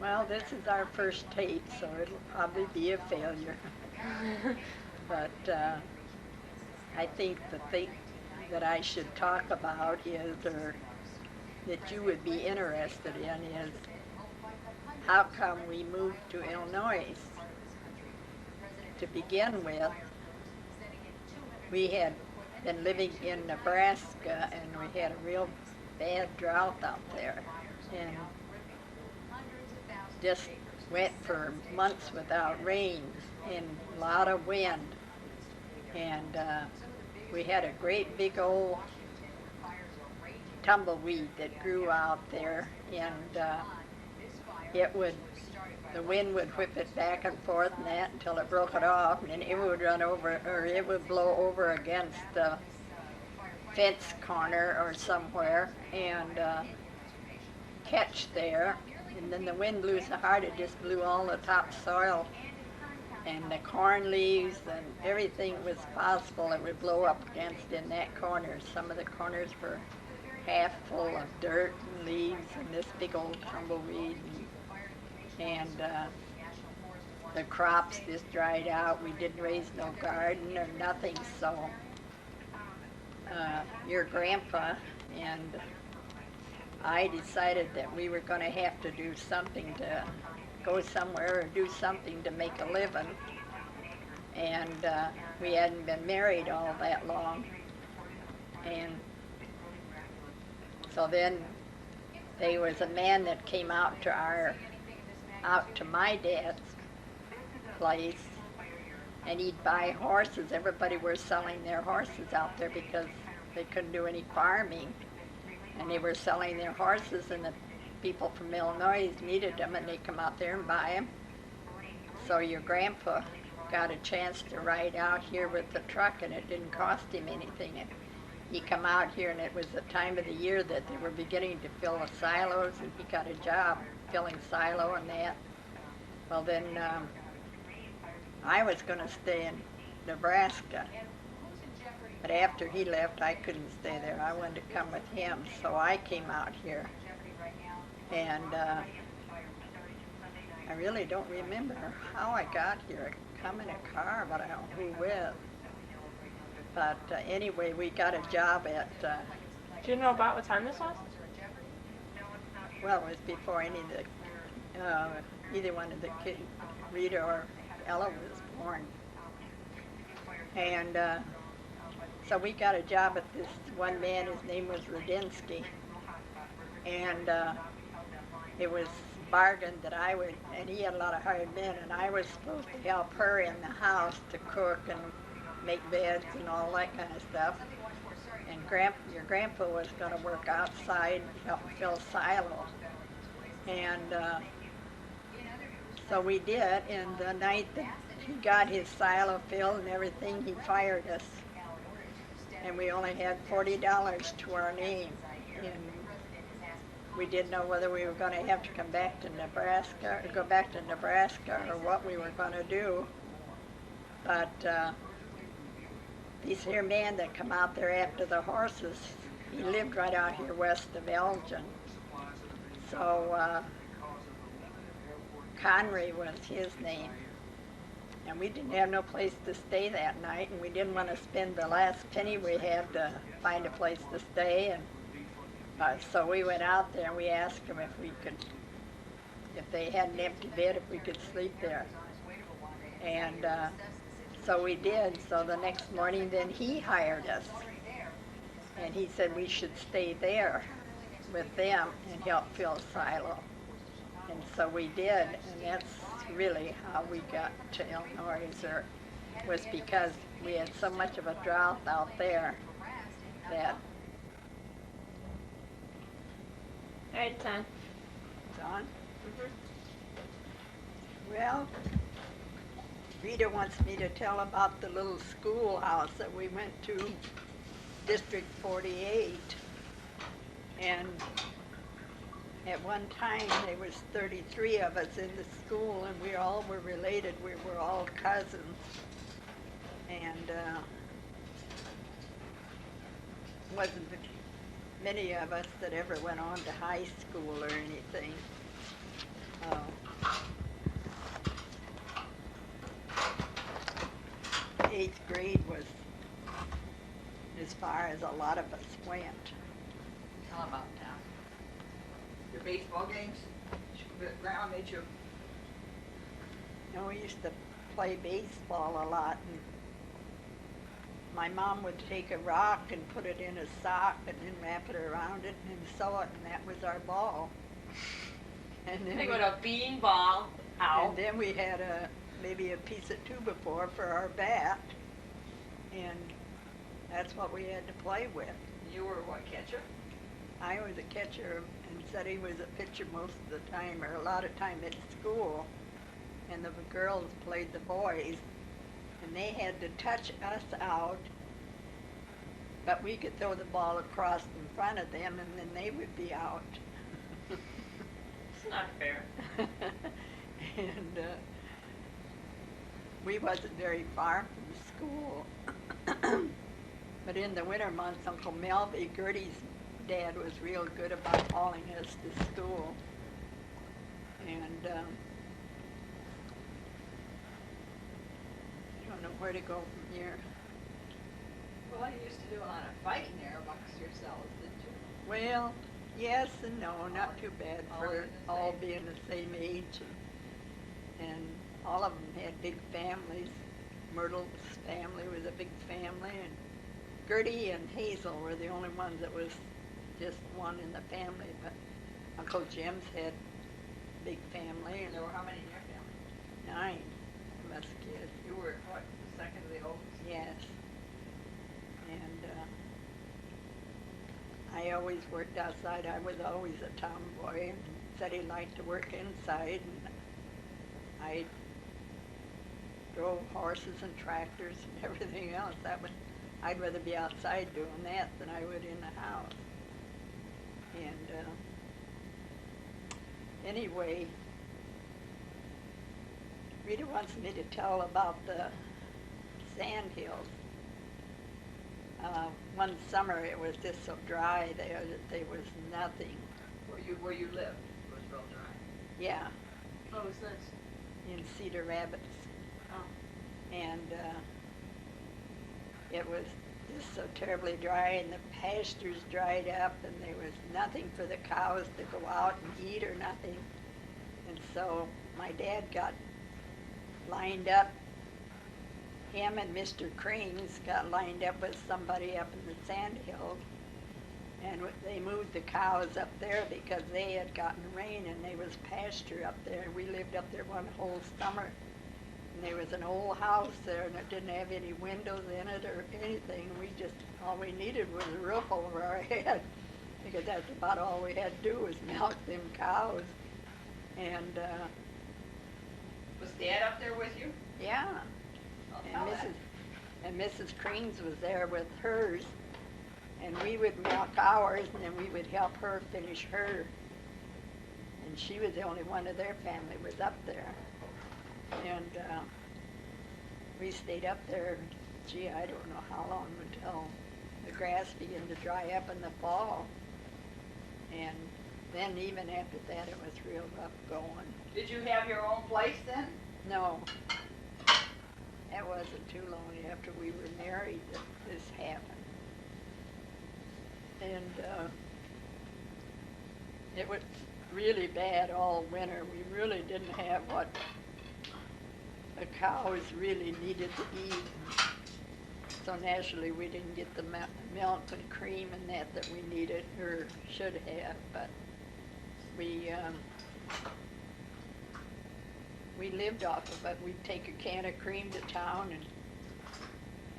Well, this is our first tape, so it'll probably be a failure. But I think the thing that I should talk about is, or that you would be interested in, is how come we moved to Illinois. To begin with, we had been living in Nebraska and we had a real bad drought out there. And just went for months without rain and a lot of wind. And we had a great big old tumbleweed that grew out there, and it would, the wind would whip it back and forth and that until it broke it off, and then it would run over, or it would blow over against the fence corner or somewhere and catch there. And then the wind blew so hard it just blew all the topsoil and the corn leaves and everything was possible it would blow up against in that corner. Some of the corners were half full of dirt and leaves and this big old tumbleweed, and the crops just dried out. We didn't raise no garden or nothing, so your grandpa and I decided that we were going to have to do something to go somewhere or do something to make a living. And we hadn't been married all that long. And so then there was a man that came out to my dad's place, and he'd buy horses. Everybody was selling their horses out there because they couldn't do any farming. And they were selling their horses, and the people from Illinois needed them, and they'd come out there and buy them. So your grandpa got a chance to ride out here with the truck, and it didn't cost him anything. And he come out here, and it was the time of the year that they were beginning to fill the silos, and he got a job filling silo and that. Well, then I was going to stay in Nebraska. But after he left, I couldn't stay there. I wanted to come with him, so I came out here. And I really don't remember how I got here. I come in a car, but I don't know who with. But anyway, we got a job at... Do you know about what time this was? Well, it was before any of the... either one of the kids, Rita or Ella, was born. And... so we got a job at this one man. His name was Rudinsky, and it was bargained that I would, and he had a lot of hired men, and I was supposed to help her in the house to cook and make beds and all that kind of stuff. And your grandpa was going to work outside and help fill silo. And so we did, and the night that he got his silo filled and everything, he fired us. And we only had $40 to our name, and we didn't know whether we were going to have to come back to Nebraska, or go back to Nebraska, or what we were going to do. But these here men that come out there after the horses, he lived right out here west of Elgin. So Conry was his name. And we didn't have no place to stay that night, and we didn't want to spend the last penny we had to find a place to stay. And so we went out there and we asked them if they had an empty bed, if we could sleep there. And so we did. So the next morning, then he hired us, and he said we should stay there with them and help fill silo. And so we did, and that's really how we got to Illinois, was because we had so much of a drought out there that... All right, it's on. It's on? Well, Rita wants me to tell about the little schoolhouse that we went to, District 48. And at one time, there was 33 of us in the school, and we all were related. We were all cousins. And wasn't many of us that ever went on to high school or anything. Oh. 8th grade was as far as a lot of us went. Tell about town. Your baseball games? Grandma made you. You know, we used to play baseball a lot, and my mom would take a rock and put it in a sock and then wrap it around it and sew it, and that was our ball. And then They we, got a bean ball. Ow. and then we had maybe a piece of 2x4 for our bat, and that's what we had to play with. You were what, catcher? I was a catcher, and Seti was a pitcher most of the time, or a lot of time at school. And the girls played the boys, and they had to touch us out, but we could throw the ball across in front of them, and then they would be out. It's not fair. And we wasn't very far from school. But in the winter months, Uncle Melby, Gertie's dad, was real good about hauling us to school. And I don't know where to go from here. Well, you used to do a lot of fighting there amongst yourselves, didn't you? Well, yes and no, not too bad all for in the all same- being the same age. And all of them had big families. Myrtle's family was a big family, and Gertie and Hazel were the only ones that was just one in the family, but Uncle Jim's had a big family, and There were how many in your family? 9 of us kids. You were, what, the second of the oldest? Yes. And I always worked outside. I was always a tomboy, and said he liked to work inside, and I drove horses and tractors and everything else. I'd rather be outside doing that than I would in the house. And anyway, Rita wants me to tell about the sand hills. One summer it was just so dry there that there was nothing. Where you lived was real dry. Yeah, What was this? in Cedar Rapids. Oh. And it was just so terribly dry, and the pastures dried up, and there was nothing for the cows to go out and eat or nothing. And so my dad got lined up. Him and Mr. Creams got lined up with somebody up in the sand hills, and they moved the cows up there because they had gotten rain and there was pasture up there. We lived up there one whole summer, and there was an old house there, and it didn't have any windows in it or anything. All we needed was a roof over our head, because that's about all we had to do was milk them cows. And Was Dad up there with you? yeah. I'll And tell that. Mrs. Creams was there with hers, and we would milk ours, and then we would help her finish her. And she was the only one of their family was up there. And we stayed up there, gee, I don't know how long, until the grass began to dry up in the fall. And then even after that, it was real rough going. Did you have your own place then? No, that wasn't too long after we were married that this happened. And it was really bad all winter. We really didn't have what the cows really needed to eat. So naturally, we didn't get the milk and cream and that we needed or should have. But we lived off of it. We'd take a can of cream to town,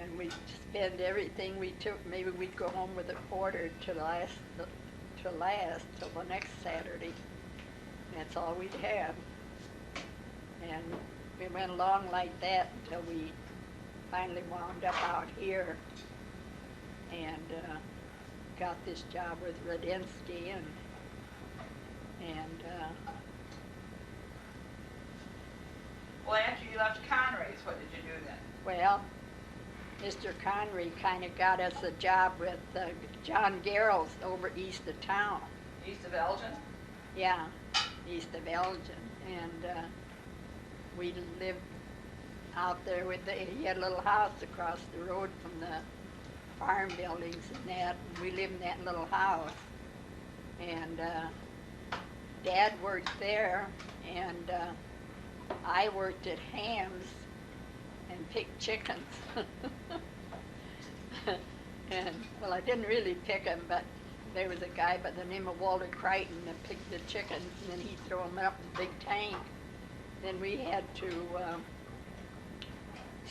and we'd spend everything we took. Maybe we'd go home with a quarter to last till the next Saturday. That's all we'd have. And we went along like that until we finally wound up out here and got this job with Radinsky, and Well, after you left Conrays, what did you do then? well, Mr. Conry kind of got us a job with John Garrels over east of town. East of Elgin? Yeah, east of Elgin, and we lived out there with he had a little house across the road from the farm buildings and that, and we lived in that little house. And Dad worked there, and I worked at Ham's and picked chickens. And, well, I didn't really pick them, but there was a guy by the name of Walter Crichton that picked the chickens, and then he'd throw them up in a big tank. Then we had to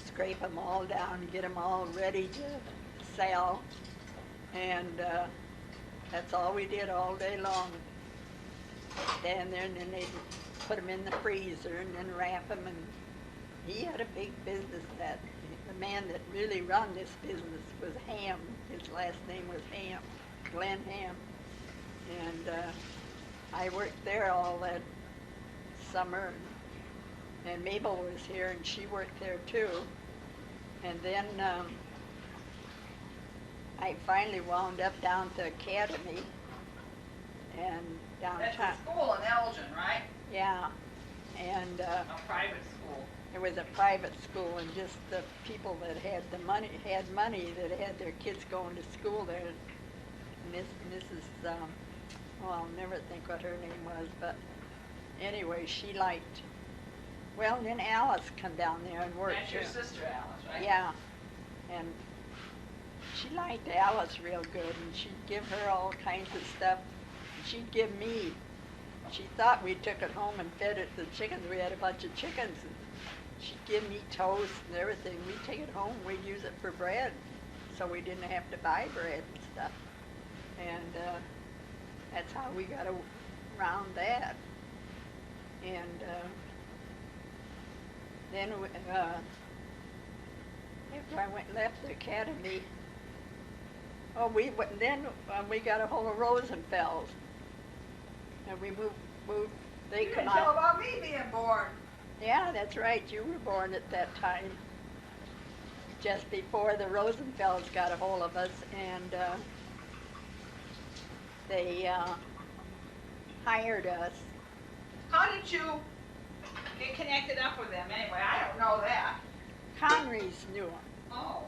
scrape them all down and get them all ready to sell. And that's all we did all day long. Stand there, and then they'd put them in the freezer and then wrap them. And he had a big business. That the man that really run this business was Ham. His last name was Ham, Glenn Ham. And I worked there all that summer. And Mabel was here, and she worked there too. And then I finally wound up down to Academy and downtown. That's the school in Elgin, right? Yeah, and A private school. it was a private school, and just the people that had the money that had their kids going to school there. Mrs. Well, I'll never think what her name was, but anyway, she liked. Well, and then Alice come down there and worked. That's your too. sister, Alice, right? Yeah, and she liked Alice real good, and she'd give her all kinds of stuff. And she'd give me. She thought we took it home and fed it to the chickens. We had a bunch of chickens, and she'd give me toast and everything. We'd take it home. We'd use it for bread, so we didn't have to buy bread and stuff. And that's how we got around that. And then after I left the academy, then we got a hold of Rosenfels, and we moved. They You come didn't tell out. about me being born. Yeah, that's right. You were born at that time, just before the Rosenfels got a hold of us, and they hired us. How did you get connected up with them anyway? I don't know that. Conrys knew them, Oh,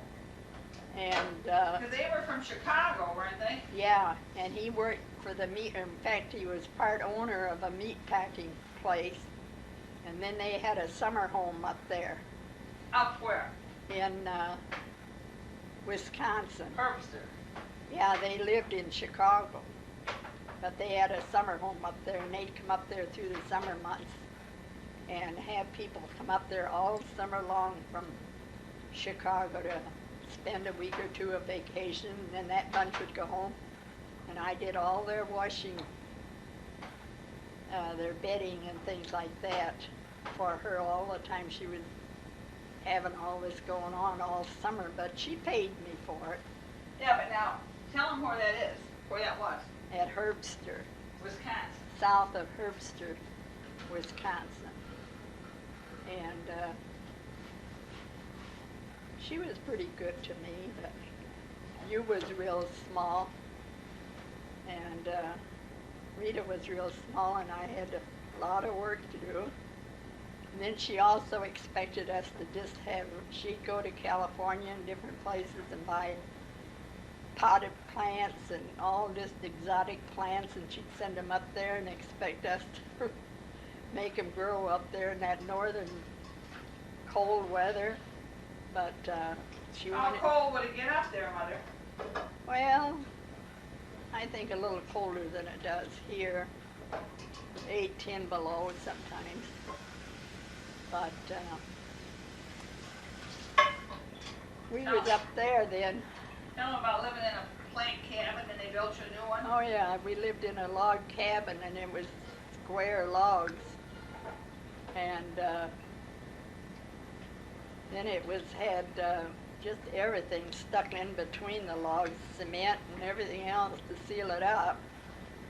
and because they were from Chicago, weren't they? yeah, and he worked for the meat. In fact, he was part owner of a meat packing place, and then they had a summer home up there Up where? in Wisconsin. Herbster. Yeah, they lived in Chicago, but they had a summer home up there, and they'd come up there through the summer months and have people come up there all summer long from Chicago to spend a week or two of vacation, and then that bunch would go home. And I did all their washing, their bedding and things like that for her all the time she was having all this going on all summer, but she paid me for it Yeah, but now, tell them where that is, where that was. at Herbster, Wisconsin. south of Herbster, Wisconsin. And she was pretty good to me, but you was real small, and Rita was real small, and I had a lot of work to do. And then she also expected us to just have, she'd go to California and different places and buy potted plants and all just exotic plants, and she'd send them up there and expect us to make them grow up there in that northern cold weather. But she How wanted, cold would it get up there, Mother? well, I think a little colder than it does here, 8, 10 below sometimes. But we was up there then. Tell them about living in a plank cabin and they built you a new one. Oh yeah, we lived in a log cabin, and it was square logs. And then it had just everything stuck in between the logs, cement and everything else to seal it up.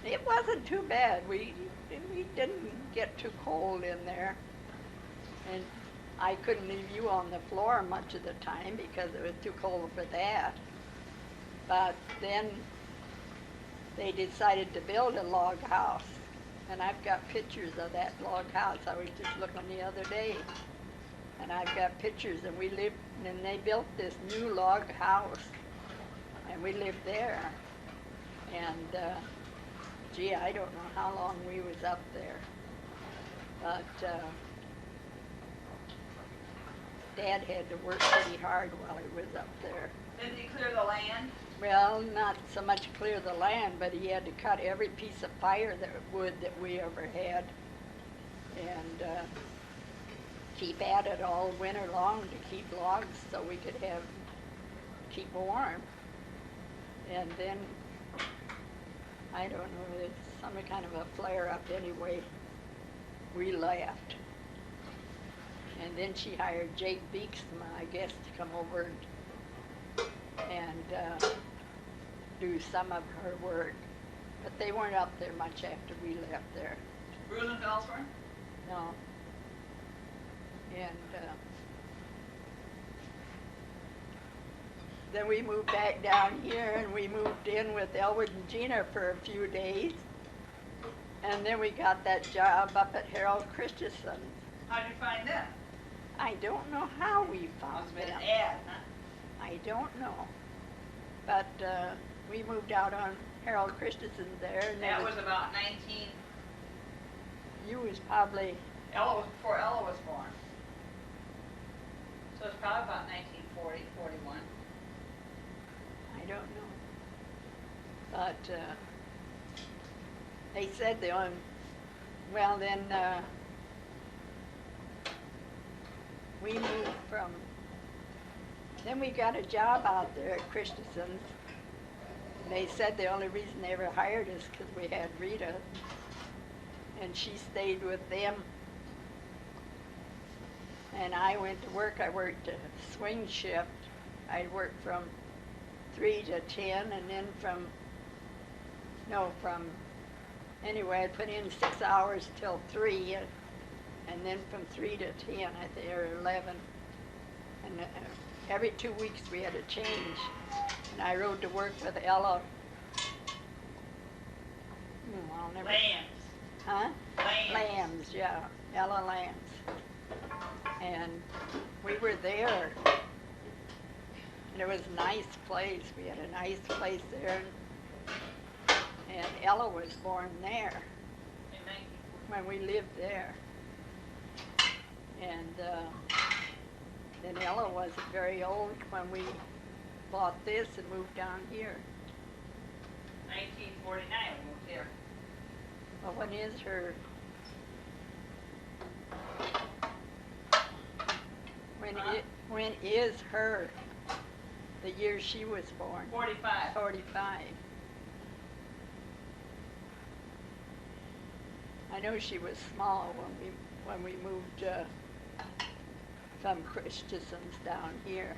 It wasn't too bad. We didn't get too cold in there. And I couldn't leave you on the floor much of the time because it was too cold for that. But then they decided to build a log house, And I've got pictures of that log house. I was just looking the other day. And I've got pictures, and we lived, and they built this new log house. And we lived there. And, gee, I don't know how long we was up there. But, Dad had to work pretty hard while he was up there. Didn't he clear the land? Well, not so much clear the land, but he had to cut every piece of wood that we ever had, and keep at it all winter long to keep logs so we could keep warm. And then, I don't know, it's some kind of a flare-up anyway. We left. And then she hired Jake Beeksma, I guess, to come over and do some of her work. But they weren't up there much after we left there. Rosenfelsburg? No. And then we moved back down here, and we moved in with Elwood and Gina for a few days. And then we got that job up at Harold Christensen's. How'd you find them? I don't know how we found Must have been them. an ad, huh? I don't know. But we moved out on Harold Christensen there. And That was about 19... You was probably, Ella was before Ella was born. So it's probably about 1940, 41. I don't know. But they said they on, well then, we moved from, then we got a job out there at Christensen's. They said the only reason they ever hired us because we had Rita, and she stayed with them. And I went to work. I worked a swing shift. I worked from 3 to 10, and then anyway, I put in 6 hours till 3, and then from 3 to 10, I think, or 11. And every 2 weeks we had a change. And I rode to work with Ella. I'll never. Lambs. Huh? Lambs. Lambs, yeah. Ella Lambs. And we were there. And it was a nice place. We had a nice place there. And Ella was born there In 1940. when we lived there. And then Ella wasn't very old when we bought this and moved down here. 1949 we moved here. Well, when is her? When is her? The year she was born? 45. 45. I know she was small when we moved from Christensen's down here.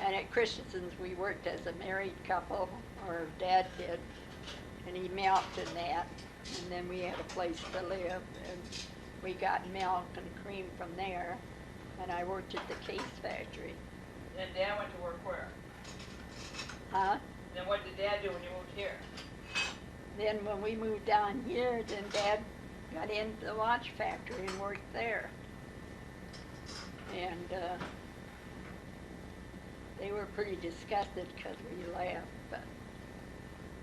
And at Christensen's we worked as a married couple, or Dad did, and he milked and that, and then we had a place to live, and we got milk and cream from there, and I worked at the case factory. Then Dad went to work where? Huh? Then what did Dad do when you moved here? Then when we moved down here, then Dad got into the watch factory and worked there. And they were pretty disgusted because we left, but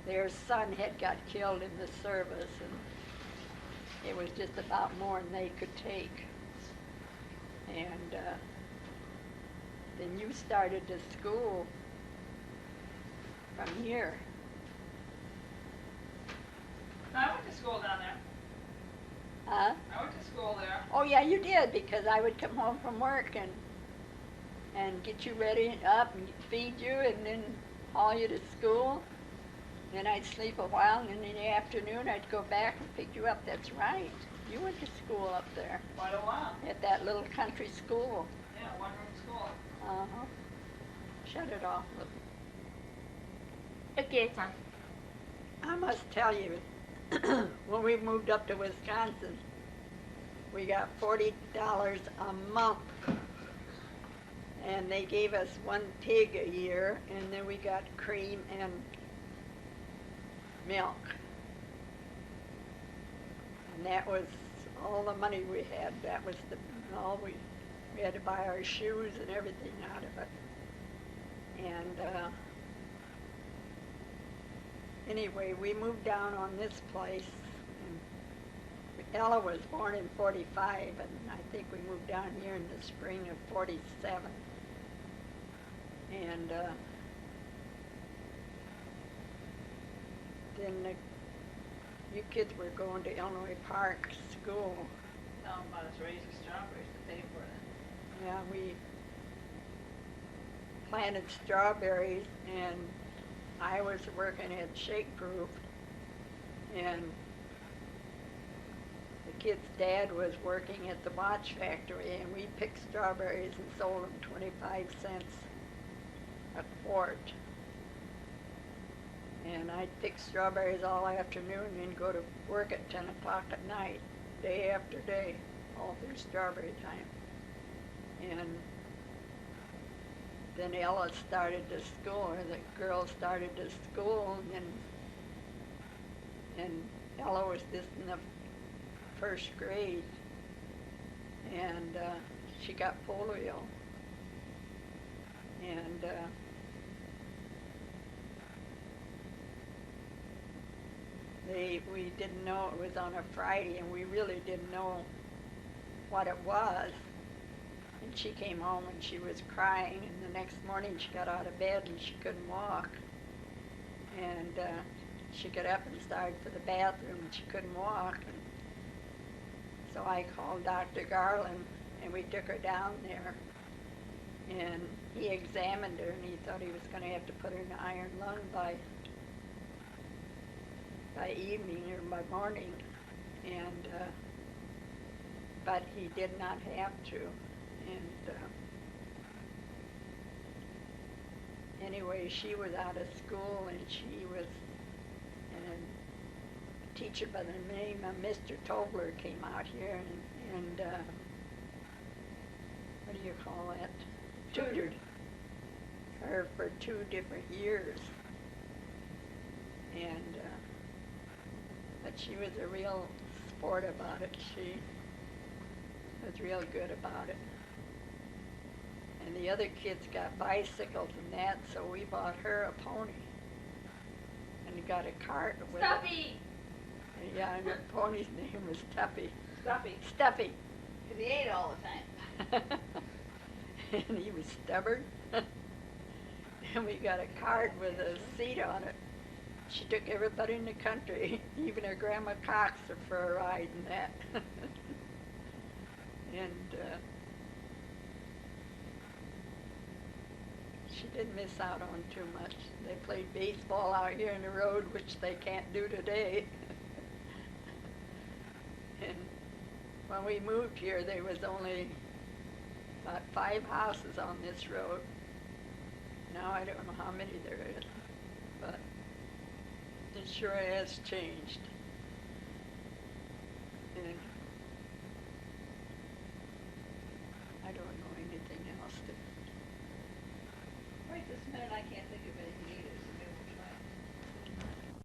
their son had got killed in the service, and it was just about more than they could take. And then you started to school from here. No, I went to school down there. Huh? I went to school there. Oh yeah, you did, because I would come home from work and get you ready up and feed you and then haul you to school. Then I'd sleep a while, and then in the afternoon I'd go back and pick you up. That's right. You went to school up there Quite a while. at that little country school. Yeah, one-room school. Uh-huh. Shut it off. Look. Okay, it's on. I must tell you, when we moved up to Wisconsin, we got $40 a month. And they gave us 1 pig a year, and then we got cream and milk. And that was all the money we had. That was all we had to buy our shoes and everything out of it. And anyway, we moved down on this place. And Ella was born in 45, and I think we moved down here in the spring of 47. And then you kids were going to Illinois Park School. Tell them about us raising strawberries to pay for it. Yeah, we planted strawberries, and I was working at Shake Proof, and the kid's dad was working at the watch factory, and we picked strawberries and sold them 25 cents a quart. And I'd pick strawberries all afternoon and go to work at 10 o'clock at night, day after day, all through strawberry time. And then Ella started to school, or the girls started to school, and Ella was just in the first grade, and she got polio. And we didn't know it was on a Friday, and we really didn't know what it was. And she came home and she was crying, and the next morning she got out of bed and she couldn't walk. And she got up and started for the bathroom and she couldn't walk. And so I called Dr. Garland, and we took her down there. And he examined her, and he thought he was going to have to put her in an iron lung by evening or by morning, and but he did not have to. And anyway, she was out of school, and she was, and a teacher by the name of Mr. Tobler came out here and what do you call that? Tutored her for 2 different years. And but she was a real sport about it. She was real good about it. And the other kids got bicycles and that, so we bought her a pony. And got a cart with Stuffy! it. Yeah, and the pony's name was Tuffy. Stuffy. Stuffy. Because he ate all the time. And he was stubborn. And we got a cart with a seat on it. She took everybody in the country, even her Grandma Cox, for a ride in that. And she didn't miss out on too much. They played baseball out here in the road, which they can't do today. And when we moved here, there was only about 5 houses on this road. Now I don't know how many there is, but it sure has changed. And I don't know anything else. Right this minute, I can't think of